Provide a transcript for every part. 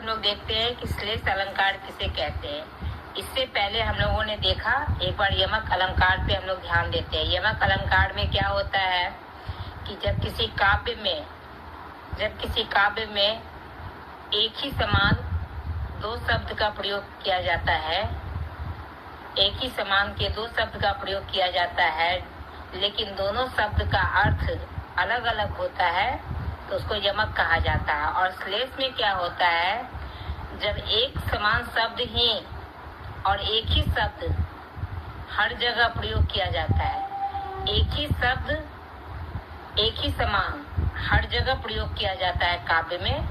लोग देखते हैं कि श्लेष अलंकार किसे कहते हैं। इससे पहले हम लोगों ने देखा, एक बार यमक अलंकार पे हम लोग ध्यान देते हैं। यमक अलंकार में क्या होता है कि जब किसी काव्य में एक ही समान दो शब्द का प्रयोग किया जाता है, एक ही समान के दो शब्द का प्रयोग किया जाता है, लेकिन दोनों शब्द का अर्थ अलग अलग होता है, तो उसको यमक कहा जाता है। और श्लेष में क्या होता है, जब एक समान शब्द ही और एक ही शब्द हर जगह प्रयोग किया जाता है, एक ही शब्द एक ही समान हर जगह प्रयोग किया जाता है काव्य में,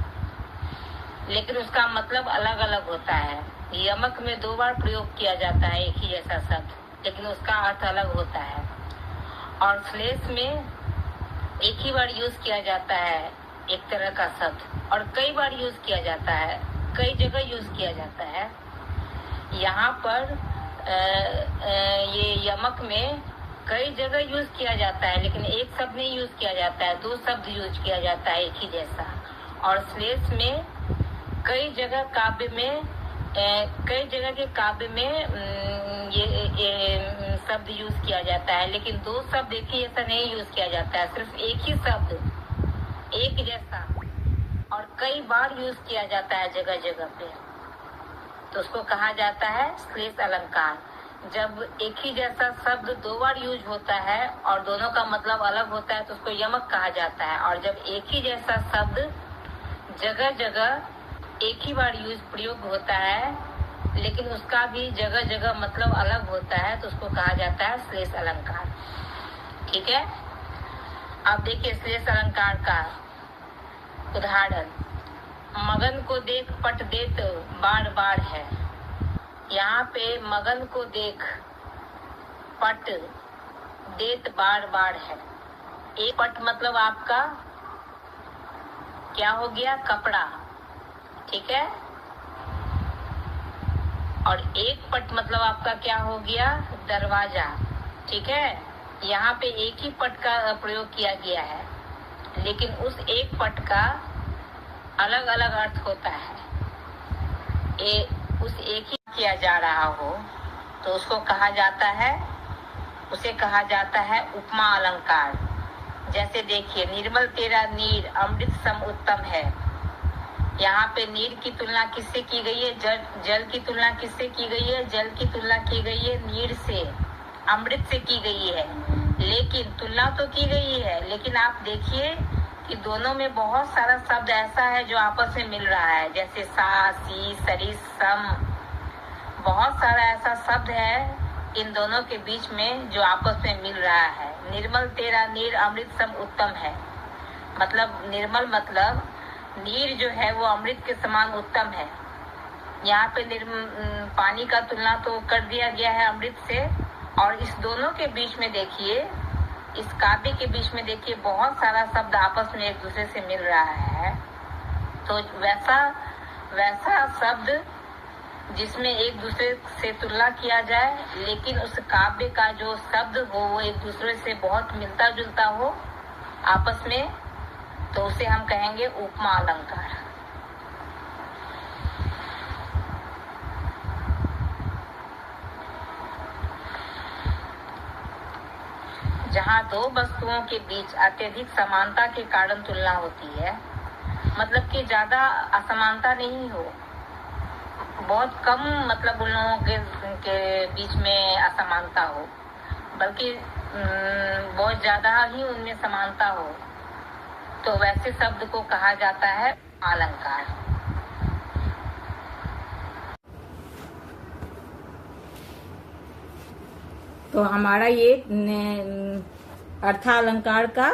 लेकिन उसका मतलब अलग अलग होता है। यमक में 2 बार प्रयोग किया जाता है एक ही जैसा शब्द, लेकिन उसका अर्थ अलग होता है। और श्लेष में एक ही बार यूज किया जाता है एक तरह का शब्द, और कई बार यूज किया जाता है, कई जगह यूज किया जाता है। यहाँ पर ये यमक में कई जगह यूज किया जाता है, लेकिन एक शब्द नहीं यूज किया जाता है, 2 शब्द यूज किया जाता है एक ही जैसा। और श्लेष में कई जगह के काव्य में ये शब्द यूज किया जाता है, लेकिन 2 शब्द एक ही जैसा नहीं यूज किया जाता है, सिर्फ एक ही शब्द एक जैसा और कई बार यूज किया जाता है जगह जगह पे, तो उसको कहा जाता है श्लेष अलंकार। जब एक ही जैसा शब्द 2 बार यूज होता है और दोनों का मतलब अलग होता है, तो उसको यमक कहा जाता है। और जब एक ही जैसा शब्द जगह जगह एक ही बार प्रयोग होता है, लेकिन उसका भी जगह जगह मतलब अलग होता है, तो उसको कहा जाता है श्लेष अलंकार। ठीक है, अब देखिए श्लेष अलंकार का उदाहरण। मगन को देख पट देत बार बार है। यहाँ पे मगन को देख पट देत बार बार है। एक पट मतलब आपका क्या हो गया, कपड़ा, ठीक है, और एक पट मतलब आपका क्या हो गया, दरवाजा, ठीक है। यहाँ पे एक ही पट का प्रयोग किया गया है, लेकिन उस एक पट का अलग अलग अर्थ होता है। उस एक ही किया जा रहा हो तो उसको कहा जाता है, उसे कहा जाता है उपमा अलंकार। जैसे देखिए, निर्मल तेरा नीर अमृत सम उत्तम है। यहाँ पे नीर की तुलना किससे की गई है, जल की तुलना किससे की गई है, जल की तुलना की गई है नीर से, अमृत से की गई है। लेकिन तुलना तो की गई है, लेकिन आप देखिए कि दोनों में बहुत सारा शब्द ऐसा है जो आपस में मिल रहा है, जैसे सा, सी, सरी, सम, बहुत सारा ऐसा शब्द है इन दोनों के बीच में जो आपस में मिल रहा है। निर्मल तेरा नीर अमृत सम उत्तम है, मतलब निर्मल मतलब नीर जो है वो अमृत के समान उत्तम है। यहाँ पे पानी का तुलना तो कर दिया गया है अमृत से, और इस दोनों के बीच में देखिए, इस काव्य के बीच में देखिए बहुत सारा शब्द आपस में एक दूसरे से मिल रहा है। तो वैसा शब्द जिसमें एक दूसरे से तुलना किया जाए, लेकिन उस काव्य का जो शब्द हो वो एक दूसरे से बहुत मिलता जुलता हो आपस में, तो उसे हम कहेंगे उपमा अलंकार। जहाँ 2 वस्तुओं के बीच अत्यधिक समानता के कारण तुलना होती है, मतलब कि ज्यादा असमानता नहीं हो, बहुत कम, मतलब उन लोगों के बीच में असमानता हो, बल्कि बहुत ज्यादा ही उनमें समानता हो, तो वैसे शब्द को कहा जाता है अलंकार। तो हमारा ये अर्थालंकार का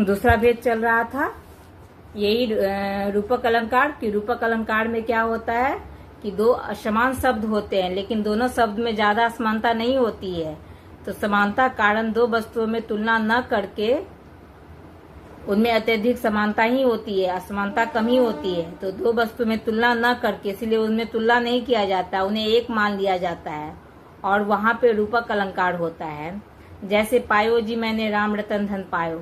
दूसरा भेद चल रहा था, यही रूपक अलंकार। कि रूपक अलंकार में क्या होता है कि 2 समान शब्द होते हैं, लेकिन दोनों शब्द में ज्यादा असमानता नहीं होती है, तो समानता कारण 2 वस्तुओं में तुलना न करके उनमें अत्यधिक समानता ही होती है, असमानता कम ही होती है। तो 2 वस्तु में तुलना न करके, इसलिए उनमें तुलना नहीं किया जाता, उन्हें एक मान लिया जाता है, और वहां पे रूपक अलंकार होता है। जैसे पायो जी मैंने राम रतन धन पायो,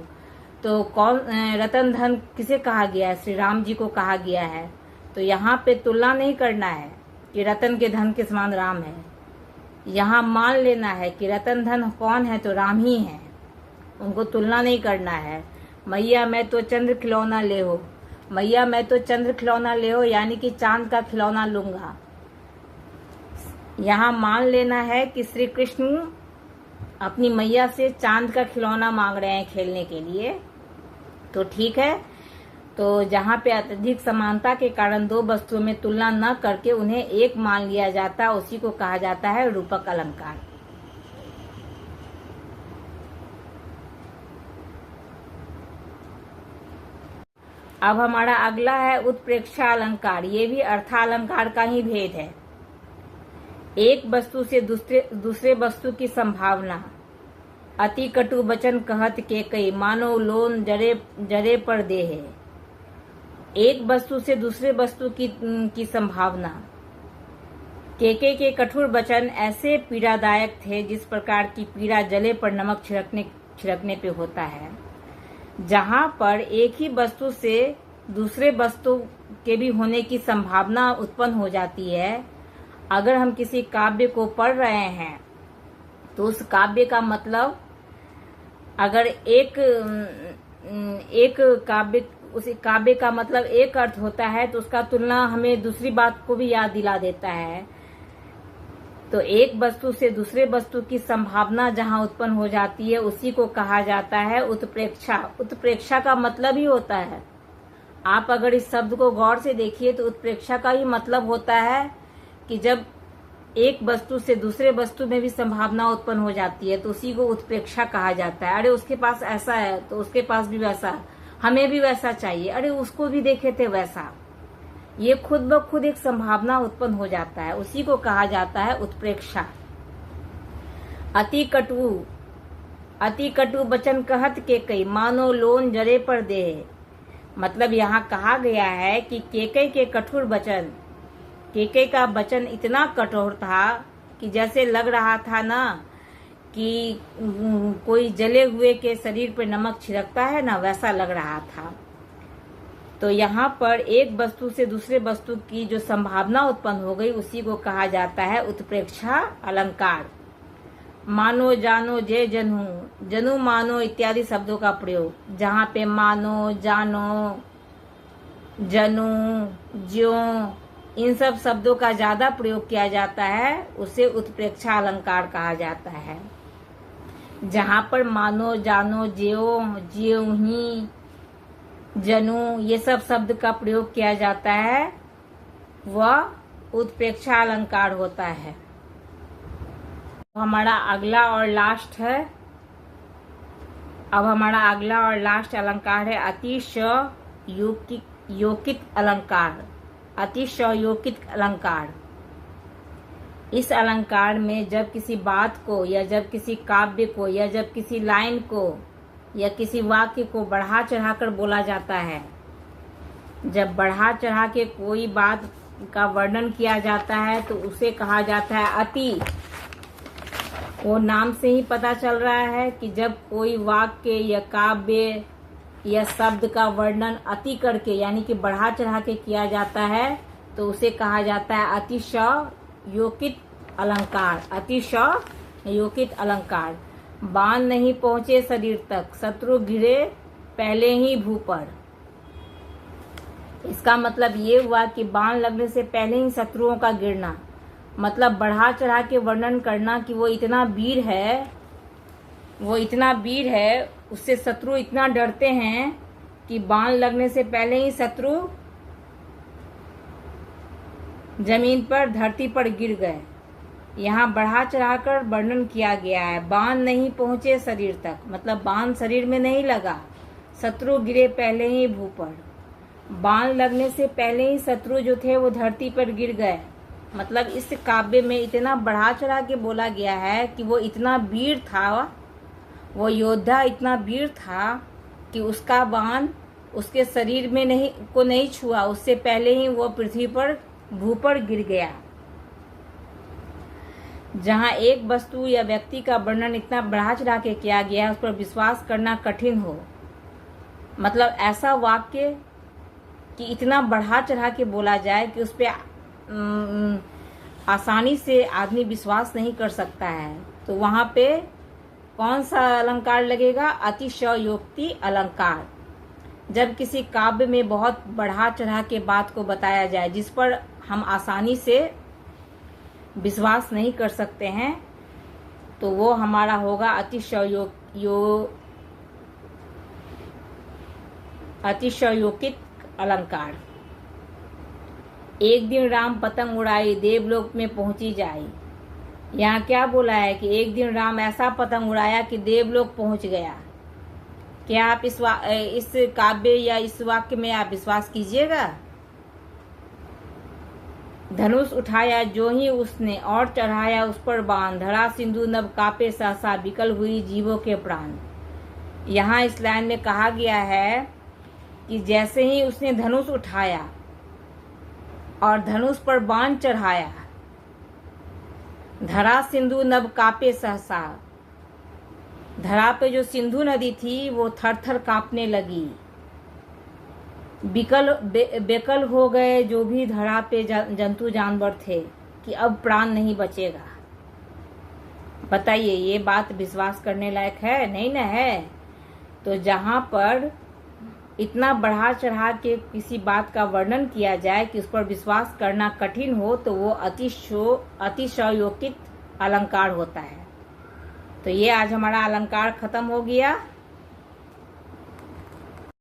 तो कौन रतन धन किसे कहा गया है? श्री राम जी को कहा गया है। तो यहाँ पे तुलना नहीं करना है कि रतन के धन के समान राम है। यहाँ मान लेना है कि रतन धन कौन है? तो राम ही है। उनको तुलना नहीं करना है। मैया मैं तो चंद्र खिलौना ले हो, मैया मैं तो चंद्र खिलौना ले हो, यानी कि चांद का खिलौना लूंगा। यहाँ मान लेना है कि श्री कृष्ण अपनी मैया से चांद का खिलौना मांग रहे हैं खेलने के लिए। तो ठीक है। तो जहाँ पे अत्यधिक समानता के कारण दो वस्तुओं में तुलना न करके उन्हें एक मान लिया जाता है, उसी को कहा जाता है रूपक अलंकार। अब हमारा अगला है उत्प्रेक्षा अलंकार। ये भी अर्थालंकार का ही भेद है। एक वस्तु से दूसरे वस्तु की संभावना। अति कटु वचन कहत के कई, मानो लोन जरे पर दे है। एक वस्तु से दूसरे वस्तु की संभावना। के कठोर वचन ऐसे पीड़ादायक थे जिस प्रकार की पीड़ा जले पर नमक छिड़कने पे होता है। जहाँ पर एक ही वस्तु से दूसरे वस्तु के भी होने की संभावना उत्पन्न हो जाती है। अगर हम किसी काव्य को पढ़ रहे हैं तो उस काव्य का मतलब, अगर उस काव्य का मतलब एक अर्थ होता है तो उसका तुलना हमें दूसरी बात को भी याद दिला देता है। तो एक वस्तु से दूसरे वस्तु की संभावना जहाँ उत्पन्न हो जाती है उसी को कहा जाता है उत्प्रेक्षा। उत्प्रेक्षा का मतलब ही होता है, आप अगर इस शब्द को गौर से देखिए तो उत्प्रेक्षा का ही मतलब होता है कि जब एक वस्तु से दूसरे वस्तु में भी संभावना उत्पन्न हो जाती है तो उसी को उत्प्रेक्षा कहा जाता है। अरे उसके पास ऐसा है तो उसके पास भी वैसा, हमें भी वैसा चाहिए, अरे उसको भी देखे थे वैसा। ये खुद ब खुद एक संभावना उत्पन्न हो जाता है, उसी को कहा जाता है उत्प्रेक्षा। अति कटु वचन कहत के कई, मानो लोन जरे पर दे। मतलब यहाँ कहा गया है कि केकई के कठोर वचन, केकई का वचन इतना कठोर था कि जैसे लग रहा था ना कि कोई जले हुए के शरीर पर नमक छिड़कता है ना, वैसा लग रहा था। तो यहाँ पर एक वस्तु से दूसरे वस्तु की जो संभावना उत्पन्न हो गई उसी को कहा जाता है उत्प्रेक्षा अलंकार। मानो जानो जे जनु मानो इत्यादि शब्दों का प्रयोग। जहाँ पे मानो, जानो, जनु, ज्यो इन सब शब्दों का ज्यादा प्रयोग किया जाता है उसे उत्प्रेक्षा अलंकार कहा जाता है। जहाँ पर मानो, जानो, ज्यो ही, जनु ये सब शब्द का प्रयोग किया जाता है वह उत्प्रेक्षा अलंकार होता है। हमारा अगला और लास्ट है। अब हमारा अगला और लास्ट अलंकार है अतिशयोक्तिक अलंकार। अतिशयोक्तिक अलंकार। इस अलंकार में जब किसी बात को या जब किसी काव्य को या जब किसी लाइन को या किसी वाक्य को बढ़ा चढ़ाकर बोला जाता है, जब बढ़ा चढ़ा के कोई बात का वर्णन किया जाता है तो उसे कहा जाता है अति। वो नाम से ही पता चल रहा है कि जब कोई वाक्य या काव्य या शब्द का वर्णन अति करके यानी कि बढ़ा चढ़ा के किया जाता है तो उसे कहा जाता है अतिशयोक्तिक अलंकार। अतिशयोक्तिक अलंकार। बाण नहीं पहुंचे शरीर तक, शत्रु गिरे पहले ही भू पर। इसका मतलब ये हुआ कि बाण लगने से पहले ही शत्रुओं का गिरना, मतलब बढ़ा चढ़ा के वर्णन करना कि वो इतना वीर है, उससे शत्रु इतना डरते हैं कि बाण लगने से पहले ही शत्रु जमीन पर, धरती पर गिर गए। यहाँ बढ़ा चढ़ाकर वर्णन किया गया है। बाण नहीं पहुंचे शरीर तक, मतलब बाण शरीर में नहीं लगा, शत्रु गिरे पहले ही भू पर। बाण लगने से पहले ही शत्रु जो थे वो धरती पर गिर गए। मतलब इस काव्य में इतना बढ़ा चढ़ा के बोला गया है कि वो इतना वीर था, वो योद्धा इतना वीर था कि उसका बाण उसके शरीर में नहीं छुआ, उससे पहले ही वो पृथ्वी पर, भू पर गिर गया। जहाँ एक वस्तु या व्यक्ति का वर्णन इतना बढ़ा चढ़ा के किया गया है उस पर विश्वास करना कठिन हो, मतलब ऐसा वाक्य कि इतना बढ़ा चढ़ा के बोला जाए कि उस पर आसानी से आदमी विश्वास नहीं कर सकता है। तो वहां पे कौन सा अलंकार लगेगा? अतिशयोक्ति अलंकार। जब किसी काव्य में बहुत बढ़ा चढ़ा के बात को बताया जाए जिस पर हम आसानी से विश्वास नहीं कर सकते हैं, तो वो हमारा होगा अतिशयोक्ति अलंकार। एक दिन राम पतंग उड़ाई, देवलोक में पहुंची जाई। यहाँ क्या बोला है कि एक दिन राम ऐसा पतंग उड़ाया कि देवलोक पहुंच गया। क्या आप इस काव्य या इस वाक्य में आप विश्वास कीजिएगा? धनुष उठाया जो ही उसने और चढ़ाया उस पर बाण, धरा सिंधु नभ कापे सहसा, विकल हुई जीवों के प्राण। यहाँ इस लाइन में कहा गया है कि जैसे ही उसने धनुष उठाया और धनुष पर बाण चढ़ाया, धरा सिंधु नभ कापे सहसा, धरा पे जो सिंधु नदी थी वो थर थर कांपने लगी। बेकल हो गए जो भी धरा पे जंतु जानवर थे कि अब प्राण नहीं बचेगा। बताइए, ये बात विश्वास करने लायक है? नहीं ना है। तो जहां पर इतना बढ़ा चढ़ा के किसी बात का वर्णन किया जाए कि उस पर विश्वास करना कठिन हो, तो वो अतिशयोक्ति अलंकार होता है। तो ये आज हमारा अलंकार खत्म हो गया।